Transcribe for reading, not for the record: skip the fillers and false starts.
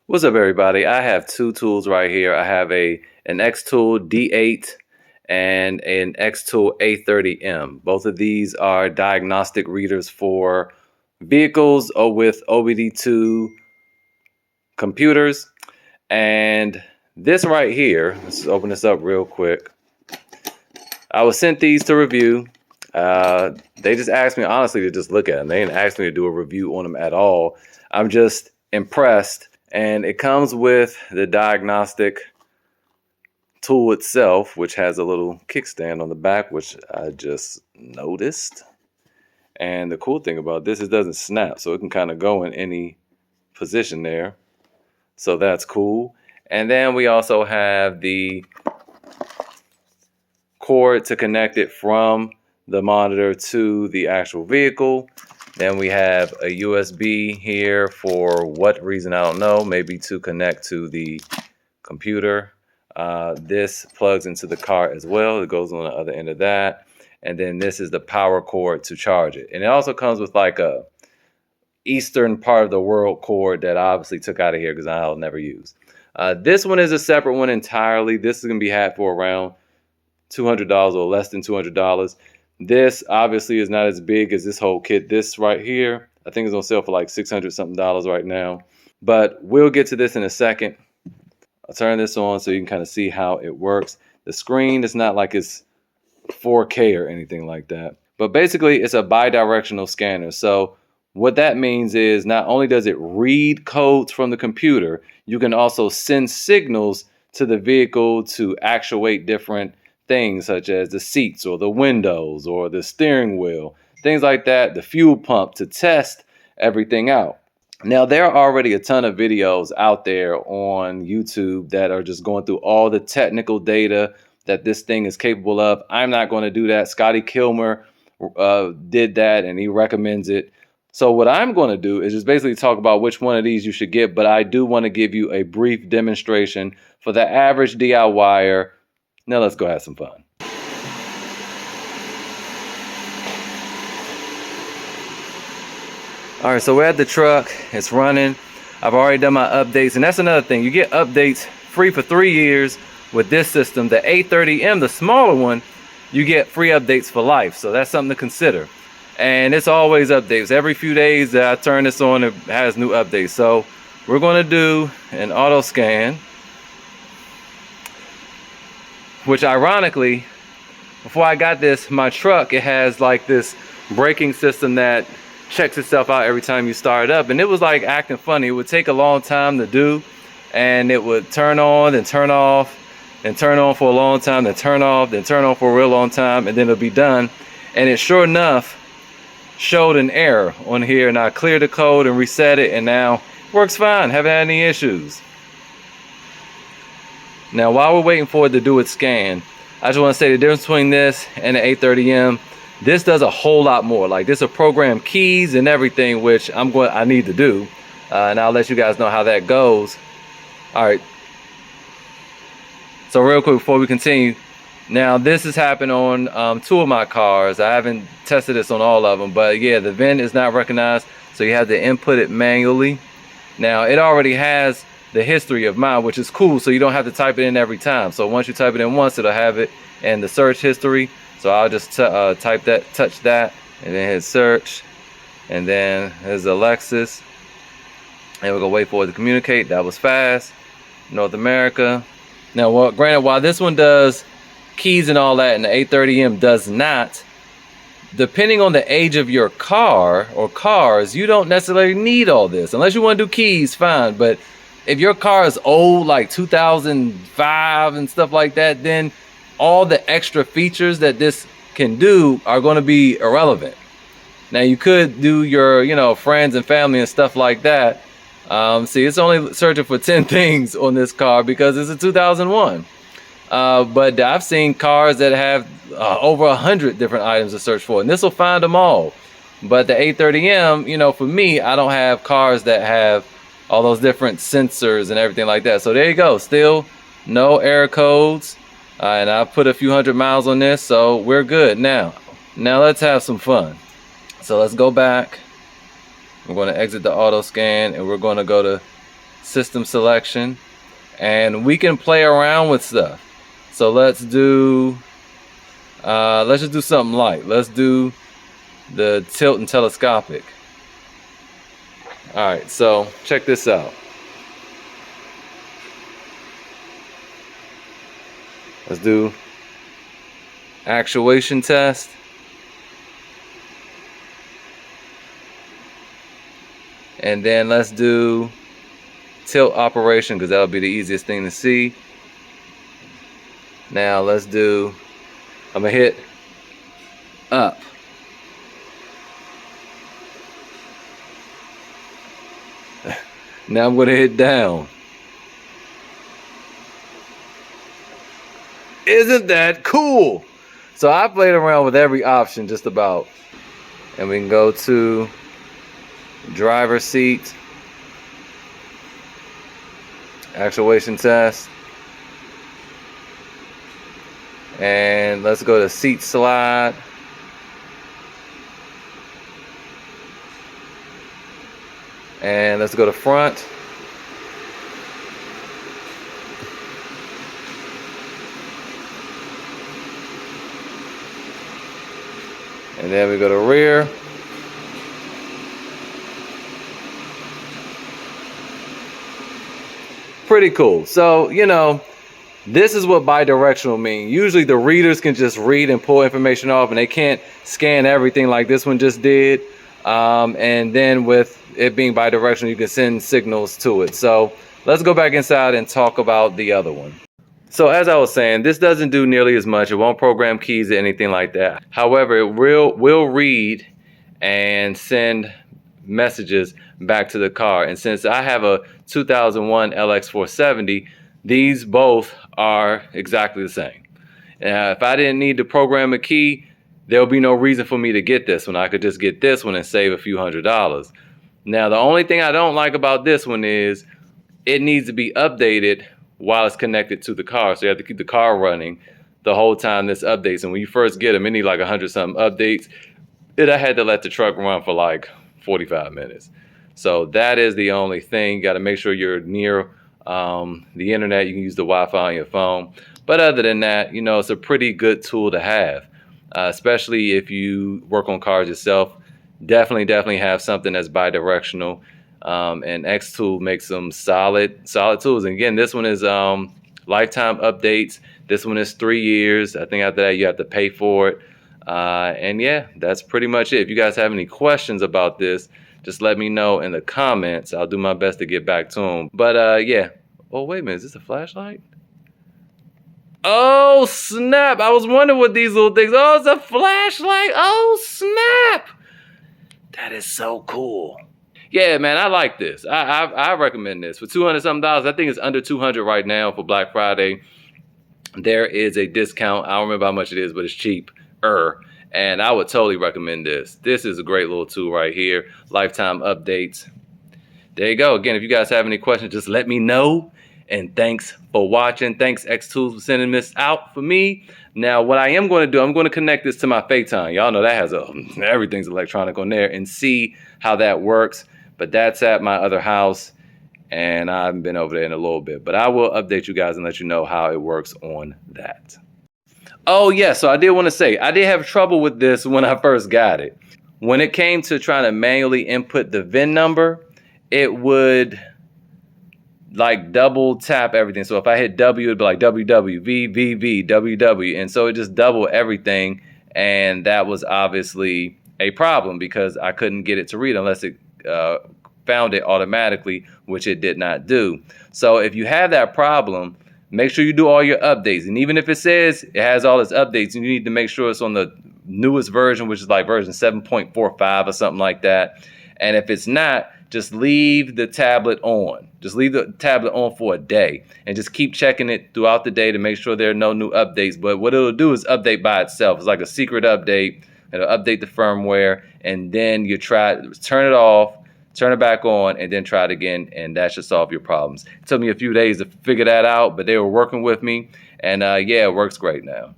What's up, everybody? I have two tools right here. I have an XTOOL D8 and an XTOOL A30M. Both of these are diagnostic readers for vehicles or with OBD2 computers. And this right here, let's open this up real quick. I was sent these to review. They just asked me honestly to just look at them. They didn't ask me to do a review on them at all. I'm just impressed. And it comes with the diagnostic tool itself, which has a little kickstand on the back, which I just noticed. And the cool thing about this is it doesn't snap, so it can kind of go in any position there. So that's cool. And then we also have the cord to connect it from the monitor to the actual vehicle. Then we have a USB here for what reason, I don't know, maybe to connect to the computer. This plugs into the car as well. It goes on the other end of that. And then this is the power cord to charge it. And it also comes with like a eastern part of the world cord that I obviously took out of here because I'll never use. This one is a separate one entirely. This is going to be had for around $200 or less than $200. This obviously is not as big as this whole kit. This right here, I think it's on sale for like $600 something right now. But we'll get to this in a second. I'll turn this on so you can kind of see how it works. The screen is not like it's 4K or anything like that. But basically, it's a bidirectional scanner. So what that means is not only does it read codes from the computer, you can also send signals to the vehicle to actuate different things such as the seats or the windows or the steering wheel, things like that, the fuel pump, to test everything out. Now, there are already a ton of videos out there on YouTube that are just going through all the technical data that this thing is capable of. I'm not going to do that. Scotty Kilmer did that and he recommends it. So what I'm going to do is just basically talk about which one of these you should get, but I do want to give you a brief demonstration for the average DIYer. Now let's go have some fun. All right, so we're at the truck. It's running. I've already done my updates, and that's another thing. You get updates free for 3 years with this system. The A30M, the smaller one, you get free updates for life. So that's something to consider. And it's always updates. Every few days that I turn this on, it has new updates. So we're going to do an auto scan, which ironically, before I got this, my truck, it has like this braking system that checks itself out every time you start it up. And it was like acting funny. It would take a long time to do. And it would turn on and turn off and turn on for a long time, then turn off, then turn on for a real long time, and then it'll be done. And it sure enough showed an error on here. And I cleared the code and reset it. And now it works fine. Haven't had any issues. Now, while we're waiting for it to do its scan, I just want to say the difference between this and the A30M, this does a whole lot more. Like, this will program keys and everything, which I need to do. And I'll let you guys know how that goes. All right. So real quick before we continue, now this has happened on 2 of my cars. I haven't tested this on all of them, but yeah, the VIN is not recognized, so you have to input it manually. Now, it already has the history of mine, which is cool, so you don't have to type it in every time. So once you type it in once, it'll have it in the search history. So I'll just type that, touch that, and then hit search, and then there's Alexis, and we're gonna wait for it to communicate. That was fast. North America. Now, well, granted, while this one does keys and all that, and the A30M does not, depending on the age of your car or cars, you don't necessarily need all this. Unless you want to do keys, fine. But if your car is old, like 2005 and stuff like that, then all the extra features that this can do are going to be irrelevant. Now, you could do your, friends and family and stuff like that. See, it's only searching for 10 things on this car because it's a 2001. But I've seen cars that have over 100 different items to search for, and this will find them all. But the A30M, for me, I don't have cars that have all those different sensors and everything like that. So there you go. Still no error codes. And I put a few 100 miles on this, so we're good. Now let's have some fun. So let's go back. We're going to exit the auto scan, and we're going to go to system selection, and we can play around with stuff. So let's just do something light. Let's do the tilt and telescopic. All right, so check this out. Let's do actuation test. And then let's do tilt operation, because that'll be the easiest thing to see. Now let's do, I'm gonna hit up. Now I'm gonna hit down. Isn't that cool? So I played around with every option just about. And we can go to driver seat, actuation test, and let's go to seat slide. And let's go to front. And then we go to rear. Pretty cool. So, you know, this is what bidirectional means. Usually the readers can just read and pull information off, and they can't scan everything like this one just did. And then with it being bidirectional, you can send signals to it. So let's go back inside and talk about the other one. So as I was saying, this doesn't do nearly as much. It won't program keys or anything like that. However, it will read and send messages back to the car. And since I have a 2001 LX470, these both are exactly the same. If I didn't need to program a key, there'll be no reason for me to get this one. I could just get this one and save a few $100s. Now, the only thing I don't like about this one is it needs to be updated while it's connected to the car. So you have to keep the car running the whole time this updates. And when you first get them, it needs like 100-something updates. I had to let the truck run for like 45 minutes. So that is the only thing. You got to make sure you're near the internet. You can use the Wi-Fi on your phone. But other than that, you know, it's a pretty good tool to have, especially if you work on cars yourself. Definitely have something that's bidirectional. And XTOOL makes some solid tools. And again, this one is lifetime updates. This one is 3 years. I think after that you have to pay for it. And yeah, that's pretty much it. If you guys have any questions about this, just let me know in the comments. I'll do my best to get back to them. But yeah. Oh, wait a minute. Is this a flashlight? Oh, snap. I was wondering what these little things. Oh, it's a flashlight. Oh, snap. That is so cool. Yeah, man, I like this. I recommend this. For $200-something, I think it's under $200 right now for Black Friday. There is a discount. I don't remember how much it is, but it's cheaper. And I would totally recommend this. This is a great little tool right here. Lifetime updates. There you go. Again, if you guys have any questions, just let me know. And thanks for watching. Thanks, XTOOL, for sending this out for me. Now, what I am going to do, I'm going to connect this to my Phaeton. Y'all know that has everything's electronic on there, and see how that works. But that's at my other house, and I haven't been over there in a little bit. But I will update you guys and let you know how it works on that. Oh, yeah, so I did want to say, I did have trouble with this when I first got it. When it came to trying to manually input the VIN number, it would like double tap everything. So if I hit W, it'd be like WW, VVV, WW. And so it just doubled everything. And that was obviously a problem because I couldn't get it to read unless it found it automatically, which it did not do. So if you have that problem, make sure you do all your updates. And even if it says it has all its updates, you need to make sure it's on the newest version, which is like version 7.45 or something like that. And if it's not, just leave the tablet on. Just leave the tablet on for a day and just keep checking it throughout the day to make sure there are no new updates. But what it'll do is update by itself. It's like a secret update. It'll update the firmware, and then you turn it off, turn it back on, and then try it again, and that should solve your problems. It took me a few days to figure that out, but they were working with me, and yeah, it works great now.